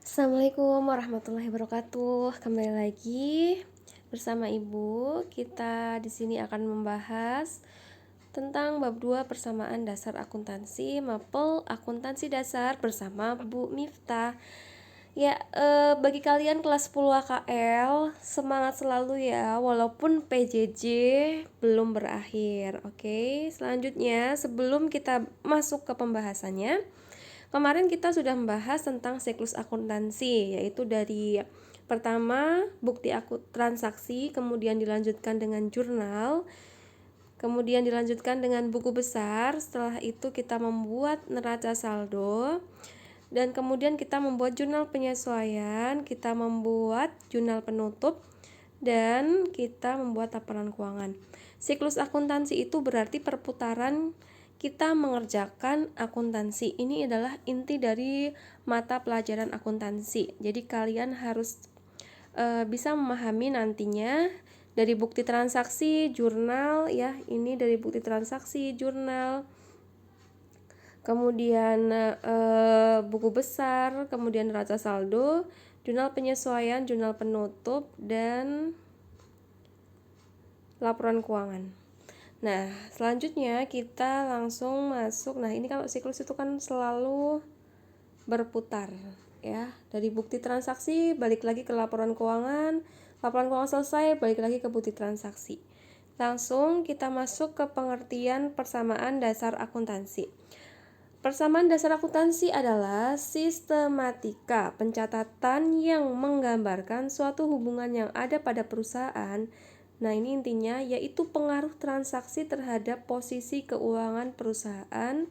Assalamualaikum warahmatullahi wabarakatuh. Kembali lagi bersama Ibu. Kita di sini akan membahas tentang bab 2 persamaan dasar akuntansi, mapel akuntansi dasar bersama Bu Miftah. Ya, bagi kalian kelas 10 AKL, semangat selalu ya, walaupun PJJ belum berakhir. Oke, selanjutnya sebelum kita masuk ke pembahasannya, kemarin kita sudah membahas tentang siklus akuntansi, yaitu dari pertama bukti transaksi, kemudian dilanjutkan dengan jurnal, kemudian dilanjutkan dengan buku besar. Setelah itu kita membuat neraca saldo, dan kemudian kita membuat jurnal penyesuaian, kita membuat jurnal penutup, dan kita membuat laporan keuangan. Siklus akuntansi itu berarti perputaran kita mengerjakan akuntansi. Ini adalah inti dari mata pelajaran akuntansi. Jadi kalian harus bisa memahami nantinya dari bukti transaksi, jurnal ya. Ini dari bukti transaksi, jurnal, kemudian buku besar, kemudian neraca saldo, jurnal penyesuaian, jurnal penutup, dan laporan keuangan. Nah, selanjutnya kita langsung masuk. Nah, ini kalau siklus itu kan selalu berputar ya. Dari bukti transaksi balik lagi ke laporan keuangan selesai balik lagi ke bukti transaksi. Langsung kita masuk ke pengertian persamaan dasar akuntansi. Persamaan dasar akuntansi adalah sistematika pencatatan yang menggambarkan suatu hubungan yang ada pada perusahaan. Nah, ini intinya yaitu pengaruh transaksi terhadap posisi keuangan perusahaan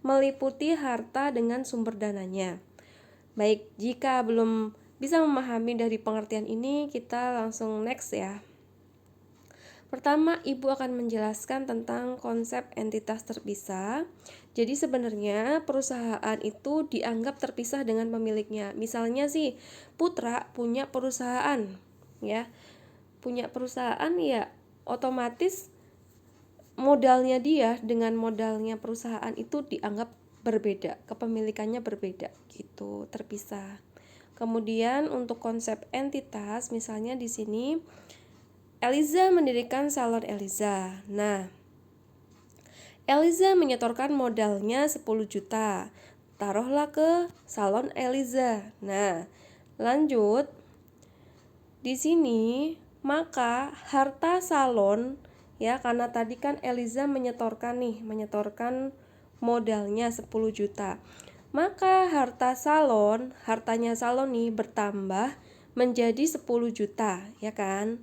meliputi harta dengan sumber dananya. Baik, jika belum bisa memahami dari pengertian ini, kita langsung next ya. Pertama, Ibu akan menjelaskan tentang konsep entitas terpisah. Jadi sebenarnya perusahaan itu dianggap terpisah dengan pemiliknya. Misalnya sih, Putra punya perusahaan ya. Punya perusahaan ya otomatis modalnya dia dengan modalnya perusahaan itu dianggap berbeda, kepemilikannya berbeda gitu, terpisah. Kemudian untuk konsep entitas, misalnya di sini Eliza mendirikan salon Eliza. Nah, Eliza menyetorkan modalnya 10 juta. Taruhlah ke salon Eliza. Nah, lanjut di sini maka harta salon ya, karena tadi kan Eliza menyetorkan modalnya 10 juta. Maka hartanya salon nih bertambah menjadi 10 juta, ya kan?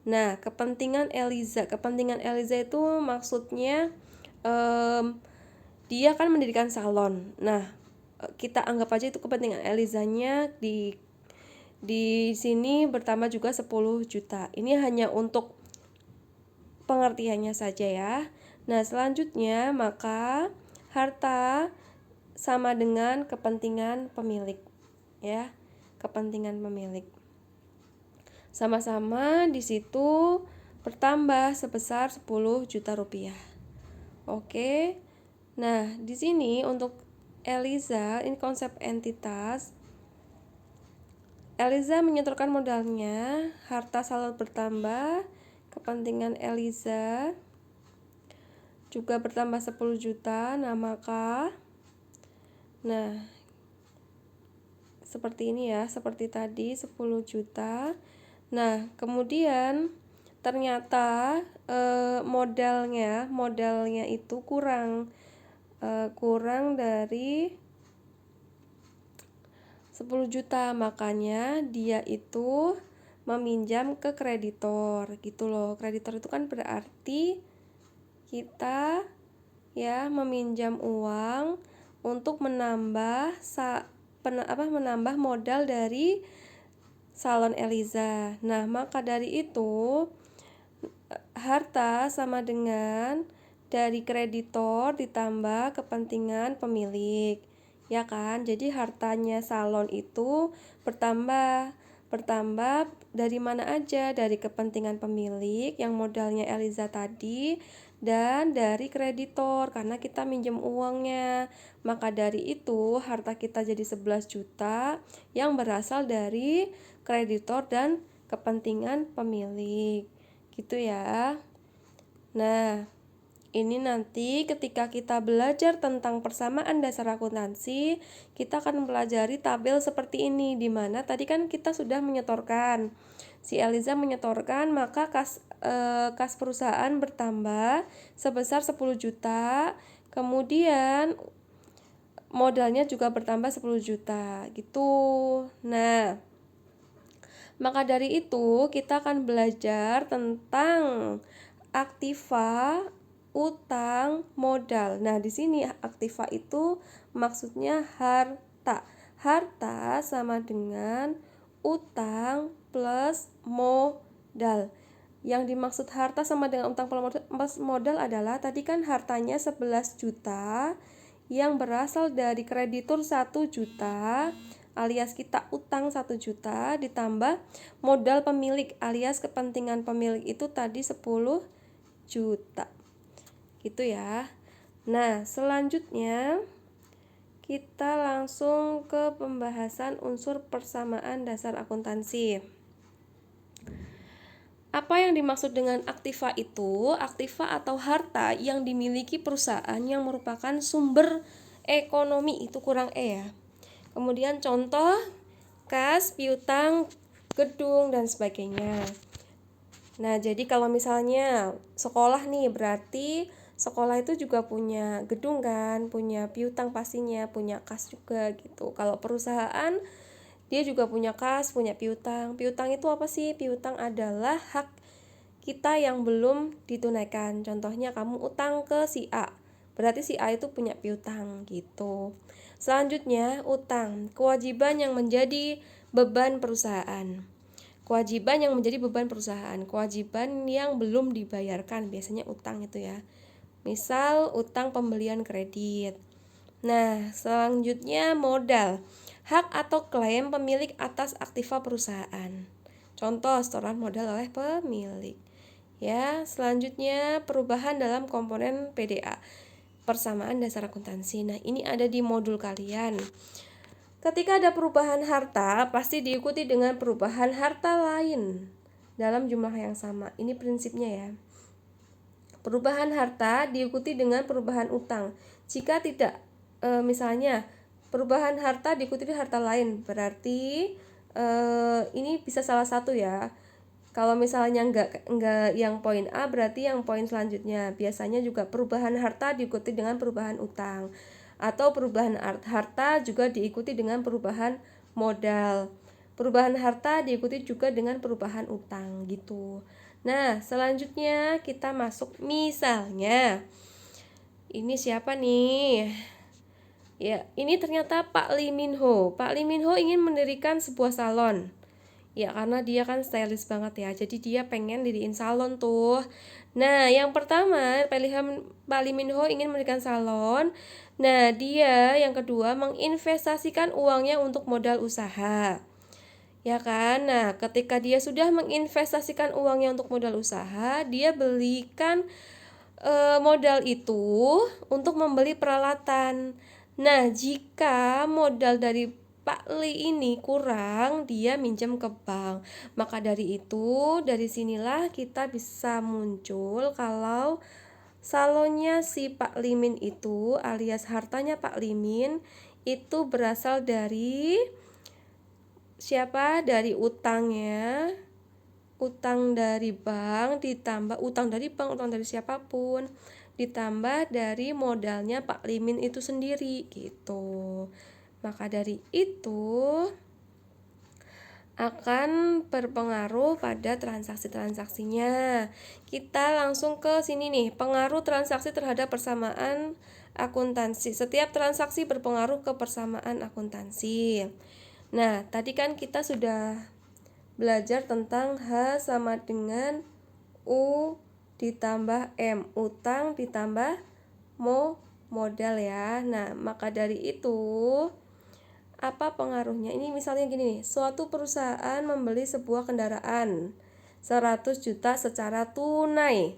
Nah, kepentingan Eliza itu maksudnya dia kan mendirikan salon. Nah, kita anggap aja itu kepentingan Elizanya di sini bertambah juga 10 juta. Ini hanya untuk pengertiannya saja ya. Nah, selanjutnya maka harta sama dengan kepentingan pemilik ya. Kepentingan pemilik. Sama-sama di situ bertambah sebesar 10 juta rupiah. Oke. Nah, di sini untuk Eliza, ini konsep entitas. Eliza menyetorkan modalnya, harta saldo bertambah, kepentingan Eliza juga bertambah 10 juta. Nah, maka seperti ini ya, seperti tadi 10 juta. Nah, kemudian ternyata modalnya itu kurang dari 10 juta, makanya dia itu meminjam ke kreditor gitu loh. Kreditor itu kan berarti kita ya meminjam uang untuk menambah modal dari salon Eliza. Nah, maka dari itu harta sama dengan dari kreditor ditambah kepentingan pemilik. Ya kan? Jadi hartanya salon itu bertambah dari mana aja? Dari kepentingan pemilik yang modalnya Eliza tadi dan dari kreditor karena kita minjem uangnya. Maka dari itu harta kita jadi 11 juta yang berasal dari kreditor dan kepentingan pemilik. Gitu ya. Nah, ini nanti ketika kita belajar tentang persamaan dasar akuntansi, kita akan mempelajari tabel seperti ini, di mana tadi kan kita sudah menyetorkan. Si Eliza menyetorkan, maka kas perusahaan bertambah sebesar 10 juta, kemudian modalnya juga bertambah 10 juta, gitu. Nah, maka dari itu kita akan belajar tentang aktiva, utang, modal. Nah, di sini aktiva itu maksudnya harta. Harta sama dengan utang plus modal. Yang dimaksud harta sama dengan utang plus modal adalah tadi kan hartanya 11 juta yang berasal dari kreditur 1 juta alias kita utang 1 juta ditambah modal pemilik alias kepentingan pemilik itu tadi 10 juta. Gitu ya. Nah, selanjutnya kita langsung ke pembahasan unsur persamaan dasar akuntansi. Apa yang dimaksud dengan aktiva itu? Aktiva atau harta yang dimiliki perusahaan yang merupakan sumber ekonomi, itu kurang E ya. Kemudian contoh kas, piutang, gedung dan sebagainya. Nah, jadi kalau misalnya sekolah nih, berarti sekolah itu juga punya gedung kan, punya piutang pastinya, punya kas juga gitu. Kalau perusahaan dia juga punya kas, punya piutang. Piutang itu apa sih? Piutang adalah hak kita yang belum ditunaikan. Contohnya kamu utang ke si A, berarti si A itu punya piutang gitu. Selanjutnya, utang, kewajiban yang menjadi beban perusahaan. Kewajiban yang menjadi beban perusahaan, kewajiban yang belum dibayarkan, biasanya utang itu ya. Misal utang pembelian kredit. Nah, selanjutnya modal, hak atau klaim pemilik atas aktiva perusahaan. Contoh setoran modal oleh pemilik. Ya, selanjutnya perubahan dalam komponen PDA, persamaan dasar akuntansi. Nah, ini ada di modul kalian. Ketika ada perubahan harta, pasti diikuti dengan perubahan harta lain dalam jumlah yang sama. Ini prinsipnya ya. Perubahan harta diikuti dengan perubahan utang. Jika tidak, misalnya perubahan harta diikuti dengan harta lain, berarti ini bisa salah satu ya. Kalau misalnya enggak yang poin A, berarti yang poin selanjutnya. Biasanya juga perubahan harta diikuti dengan perubahan utang. Atau perubahan harta juga diikuti dengan perubahan modal. Perubahan harta diikuti juga dengan perubahan utang gitu. Nah, selanjutnya kita masuk misalnya. Ini siapa nih? Ya, ini ternyata Pak Lee Min Ho. Pak Lee Min Ho ingin mendirikan sebuah salon. Ya, karena dia kan stylish banget ya. Jadi dia pengen diriin salon tuh. Nah, yang pertama, Pak Lee Min Ho ingin mendirikan salon. Nah, dia yang kedua menginvestasikan uangnya untuk modal usaha. Ya kan? Nah, ketika dia sudah menginvestasikan uangnya untuk modal usaha, dia belikan modal itu untuk membeli peralatan. Nah, jika modal dari Pak Li ini kurang, dia minjem ke bank. Maka dari itu, dari sinilah kita bisa muncul kalau salonnya si Pak Limin itu alias hartanya Pak Limin itu berasal dari siapa? Dari utangnya, utang dari bank ditambah utang dari bank, utang dari siapapun ditambah dari modalnya Pak Limin itu sendiri gitu. Maka dari itu akan berpengaruh pada transaksi-transaksinya. Kita langsung ke sini nih, pengaruh transaksi terhadap persamaan akuntansi. Setiap transaksi berpengaruh ke persamaan akuntansi. Nah, tadi kan kita sudah belajar tentang H sama dengan U ditambah M, utang ditambah modal ya. Nah, maka dari itu apa pengaruhnya? Ini misalnya gini nih, suatu perusahaan membeli sebuah kendaraan 100 juta secara tunai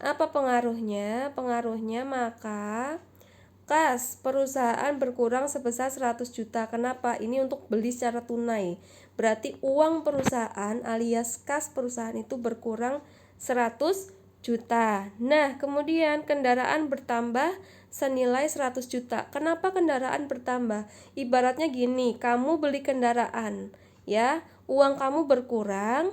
Apa pengaruhnya? Pengaruhnya maka kas perusahaan berkurang sebesar 100 juta. Kenapa? Ini untuk beli secara tunai. Berarti uang perusahaan alias kas perusahaan itu berkurang 100 juta. Nah, kemudian kendaraan bertambah senilai 100 juta. Kenapa kendaraan bertambah? Ibaratnya gini, kamu beli kendaraan, ya, uang kamu berkurang,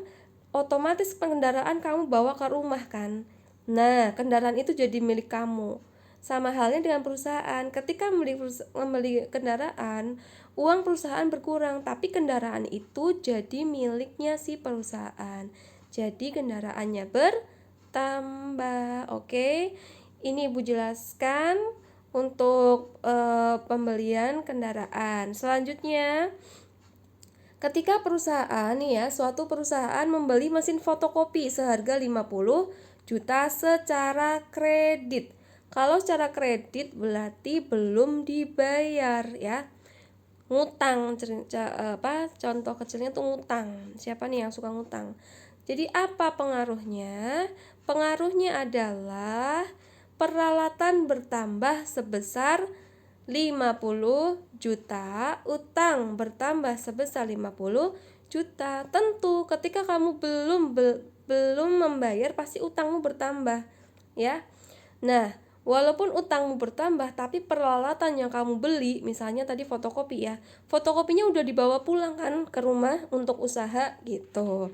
otomatis kendaraan kamu bawa ke rumah kan. Nah, kendaraan itu jadi milik kamu. Sama halnya dengan perusahaan, ketika membeli kendaraan, uang perusahaan berkurang, tapi kendaraan itu jadi miliknya si perusahaan. Jadi kendaraannya bertambah. Oke, ini Ibu jelaskan untuk pembelian kendaraan. Selanjutnya, ketika perusahaan nih ya, suatu perusahaan membeli mesin fotokopi seharga 50 juta secara kredit. Kalau secara kredit berarti belum dibayar ya. Ngutang, contoh kecilnya tuh ngutang. Siapa nih yang suka ngutang? Jadi apa pengaruhnya? Pengaruhnya adalah peralatan bertambah sebesar 50 juta, utang bertambah sebesar 50 juta. Tentu ketika kamu belum membayar pasti utangmu bertambah, ya. Nah, walaupun utangmu bertambah tapi peralatan yang kamu beli, misalnya tadi fotokopi ya, fotokopinya udah dibawa pulang kan ke rumah untuk usaha gitu.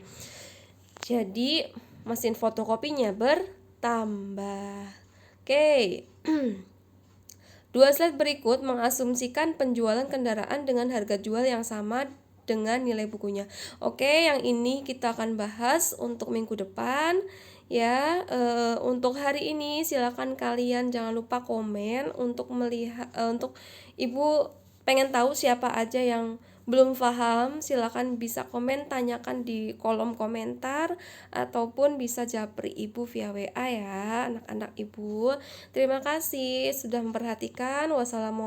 Jadi mesin fotokopinya bertambah. Oke. Dua slide berikut mengasumsikan penjualan kendaraan dengan harga jual yang sama dengan nilai bukunya. Oke, yang ini kita akan bahas untuk minggu depan ya. Untuk hari ini silakan kalian jangan lupa komen untuk melihat untuk Ibu pengen tahu siapa aja yang belum paham, silakan bisa komen, tanyakan di kolom komentar ataupun bisa japri Ibu via WA ya, anak-anak Ibu. Terima kasih sudah memperhatikan. Wassalamualaikum